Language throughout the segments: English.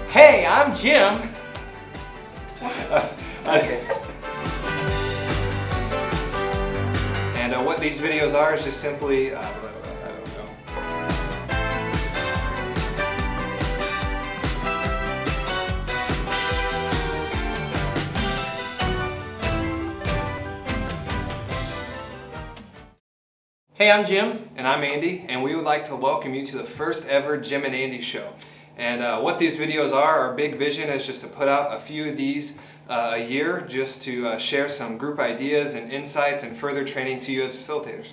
Hey, I'm Jim. Okay. And what these videos are is just simply, I don't know. Hey, I'm Jim. And I'm Andy, and we would like to welcome you to the first ever Jim and Andy show. And what these videos are, our big vision is just to put out a few of these a year, just to share some group ideas and insights and further training to you as facilitators.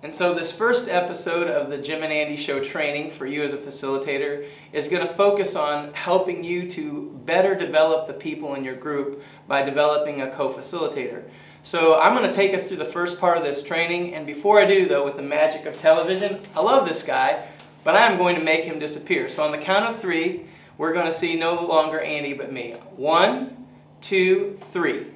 And so this first episode of the Jim and Andy Show training for you as a facilitator is going to focus on helping you to better develop the people in your group by developing a co-facilitator. So I'm going to take us through the first part of this training, and before I do though, with the magic of television, I love this guy, but I am going to make him disappear. So on the count of 3, we're going to see no longer Andy but me. 1, 2, 3.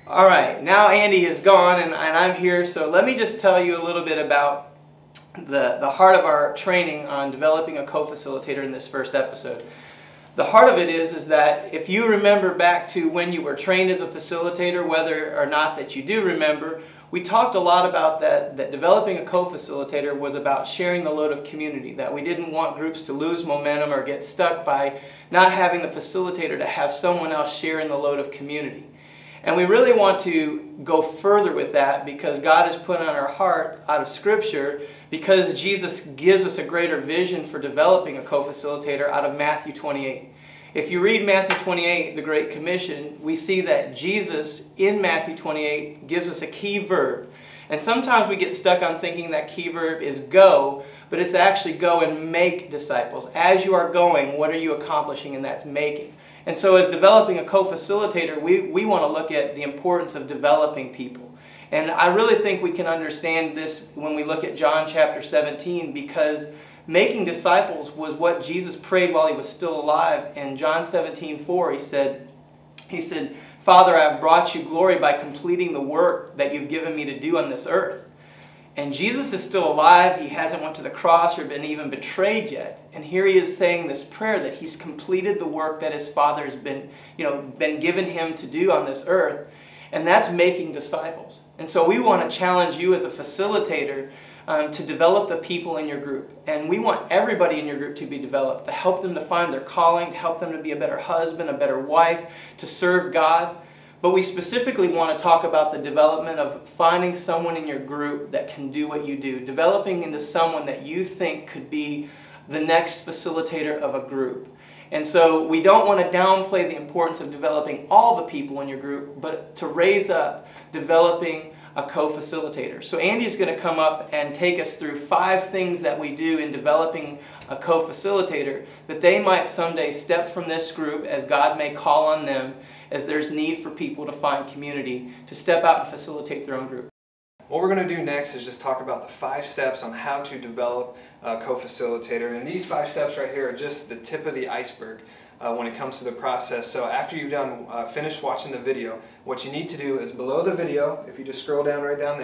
Alright, now Andy is gone and I'm here, so let me just tell you a little bit about the heart of our training on developing a co-facilitator in this first episode. The heart of it is that if you remember back to when you were trained as a facilitator, whether or not that you do remember, we talked a lot about that developing a co-facilitator was about sharing the load of community, that we didn't want groups to lose momentum or get stuck by not having the facilitator to have someone else share in the load of community. And we really want to go further with that because God has put on our heart out of Scripture, because Jesus gives us a greater vision for developing a co-facilitator out of Matthew 28. If you read Matthew 28, the Great Commission, we see that Jesus in Matthew 28 gives us a key verb. And sometimes we get stuck on thinking that key verb is go, but it's actually go and make disciples. As you are going, what are you accomplishing? And that's making. And so as developing a co-facilitator, we want to look at the importance of developing people. And I really think we can understand this when we look at John chapter 17, because making disciples was what Jesus prayed while he was still alive. In John 17:4, he said, Father, I have brought you glory by completing the work that you've given me to do on this earth. And Jesus is still alive. He hasn't went to the cross or been even betrayed yet. And here he is saying this prayer that he's completed the work that his Father has been given him to do on this earth. And that's making disciples. And so we want to challenge you as a facilitator to develop the people in your group. And we want everybody in your group to be developed, to help them to find their calling, to help them to be a better husband, a better wife, to serve God. But we specifically want to talk about the development of finding someone in your group that can do what you do, developing into someone that you think could be the next facilitator of a group. And so we don't want to downplay the importance of developing all the people in your group, but to raise up developing a co-facilitator. So Andy's going to come up and take us through 5 things that we do in developing a co-facilitator, that they might someday step from this group as God may call on them, as there's need for people to find community, to step out and facilitate their own group. What we're going to do next is just talk about the 5 steps on how to develop a co-facilitator. And these 5 steps right here are just the tip of the iceberg when it comes to the process. So after you've finished watching the video, what you need to do is below the video, if you just scroll down right down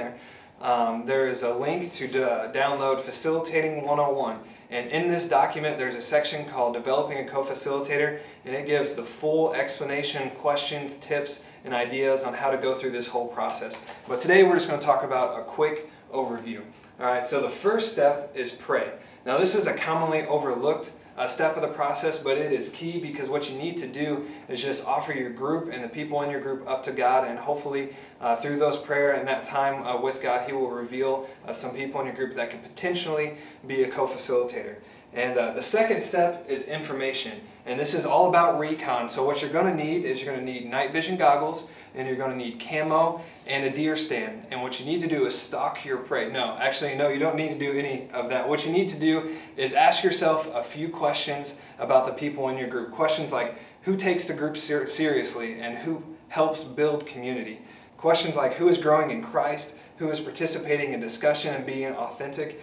there is a link to download Facilitating 101. And in this document there's a section called Developing a Co-Facilitator, and it gives the full explanation, questions, tips, and ideas on how to go through this whole process. But today we're just going to talk about a quick overview. Alright, so the first step is pray. Now this is a commonly overlooked step of the process, but it is key, because what you need to do is just offer your group and the people in your group up to God, and hopefully through those prayer and that time with God, He will reveal some people in your group that could potentially be a co-facilitator. And the second step is information, and this is all about recon. So what you're going to need is you're going to need night vision goggles, and you're going to need camo and a deer stand. And what you need to do is stalk your prey. No, actually no, you don't need to do any of that. What you need to do is ask yourself a few questions about the people in your group. Questions like, who takes the group seriously and who helps build community? Questions like, who is growing in Christ? Who is participating in discussion and being authentic?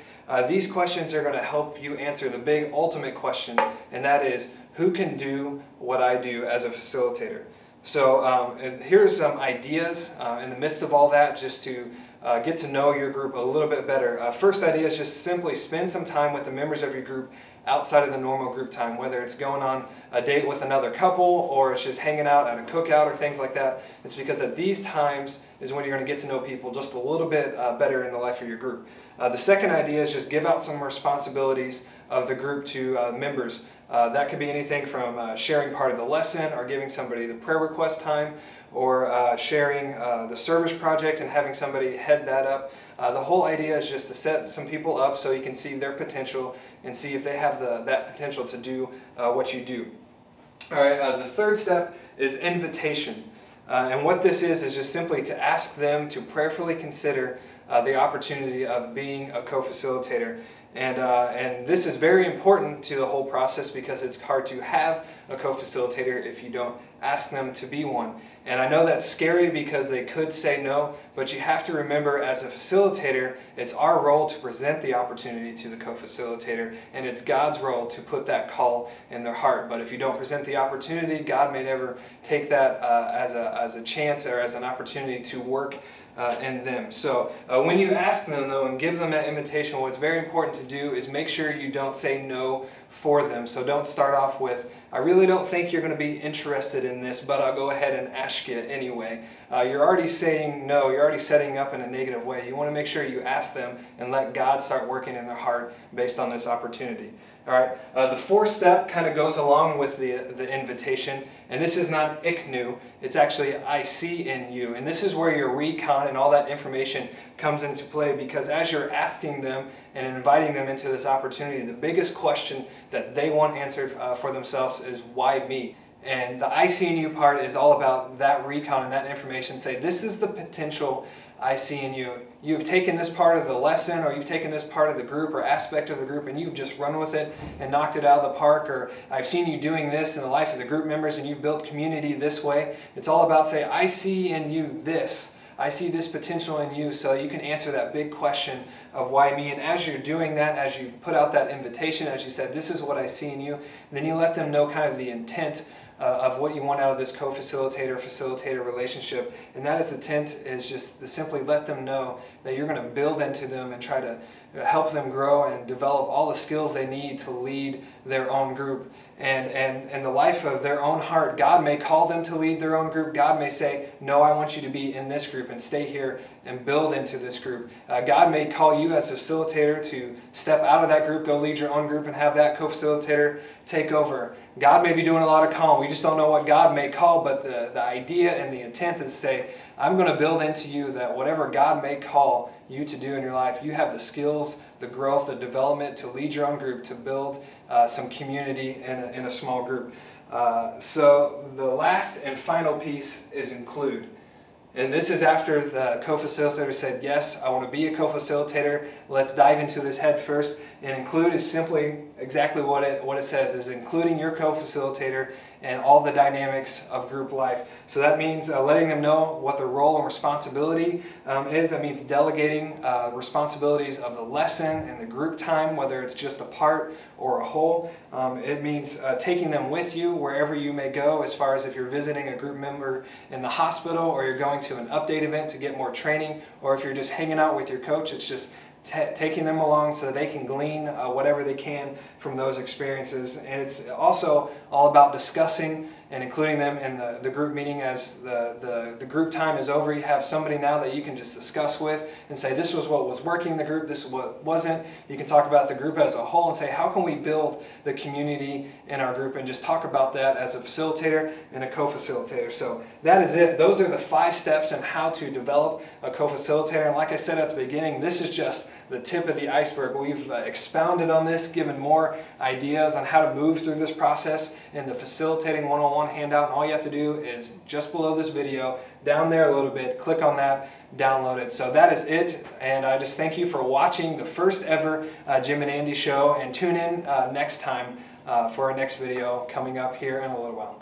These questions are going to help you answer the big ultimate question, and that is, who can do what I do as a facilitator? So here's some ideas in the midst of all that, just to get to know your group a little bit better. First idea is just simply spend some time with the members of your group outside of the normal group time, whether it's going on a date with another couple or it's just hanging out at a cookout or things like that. It's because at these times is when you're going to get to know people just a little bit better in the life of your group. The second idea is just give out some responsibilities of the group to members. That could be anything from sharing part of the lesson or giving somebody the prayer request time or sharing the service project and having somebody head that up. The whole idea is just to set some people up so you can see their potential and see if they have that potential to do what you do. All right, the third step is invitation. And what this is just simply to ask them to prayerfully consider the opportunity of being a co-facilitator. And this is very important to the whole process because it's hard to have a co-facilitator if you don't ask them to be one. And I know that's scary because they could say no, but you have to remember as a facilitator, it's our role to present the opportunity to the co-facilitator, and it's God's role to put that call in their heart. But if you don't present the opportunity, God may never take that as a chance or as an opportunity to work in them. So when you ask them though and give them that invitation, what's very important to do is make sure you don't say no for them. So don't start off with, I really don't think you're going to be interested in this, but I'll go ahead and ask you anyway. You're already saying no, you're already setting up in a negative way. You want to make sure you ask them and let God start working in their heart based on this opportunity. All right. The fourth step kind of goes along with the invitation, and this is not ICNU, it's actually I see in you. And this is where your recon and all that information comes into play, because as you're asking them and inviting them into this opportunity, the biggest question that they want answered for themselves is, why me? And the I see in you part is all about that recon and that information. Say, this is the potential I see in you. You've taken this part of the lesson, or you've taken this part of the group or aspect of the group, and you've just run with it and knocked it out of the park. Or I've seen you doing this in the life of the group members, and you've built community this way. It's all about say, I see in you this. I see this potential in you, so you can answer that big question of why me. And as you're doing that, as you put out that invitation, as you said, this is what I see in you, then you let them know kind of the intent of what you want out of this co-facilitator-facilitator relationship. And that is the intent, is just to simply let them know that you're going to build into them and try to help them grow and develop all the skills they need to lead their own group. And the life of their own heart, God may call them to lead their own group. God may say, no, I want you to be in this group and stay here and build into this group. God may call you as a facilitator to step out of that group, go lead your own group and have that co-facilitator take over. God may be doing a lot of calling. We just don't know what God may call, but the idea and the intent is to say, I'm going to build into you that whatever God may call you to do in your life, you have the skills, the growth, the development to lead your own group, to build some community in a small group. So the last and final piece is include. And this is after the co-facilitator said, yes, I want to be a co-facilitator. Let's dive into this head first. And include is simply exactly what it says, is including your co-facilitator and all the dynamics of group life. So that means letting them know what their role and responsibility is. That means delegating responsibilities of the lesson and the group time, whether it's just a part or a whole. It means taking them with you wherever you may go, as far as if you're visiting a group member in the hospital, or you're going to an update event to get more training, or if you're just hanging out with your coach, it's just taking them along so that they can glean whatever they can from those experiences. And it's also all about discussing and including them in the group meeting. As the group time is over, you have somebody now that you can just discuss with and say, this was what was working in the group, this is what wasn't. You can talk about the group as a whole and say, how can we build the community in our group, and just talk about that as a facilitator and a co-facilitator. So that is it. Those are the 5 steps on how to develop a co-facilitator. And like I said at the beginning, this is just the tip of the iceberg. We've expounded on this, given more ideas on how to move through this process in the Facilitating 101 handout. And all you have to do is just below this video, down there a little bit, click on that, download it. So that is it. And I just thank you for watching the first ever Jim and Andy show, and tune in next time for our next video coming up here in a little while.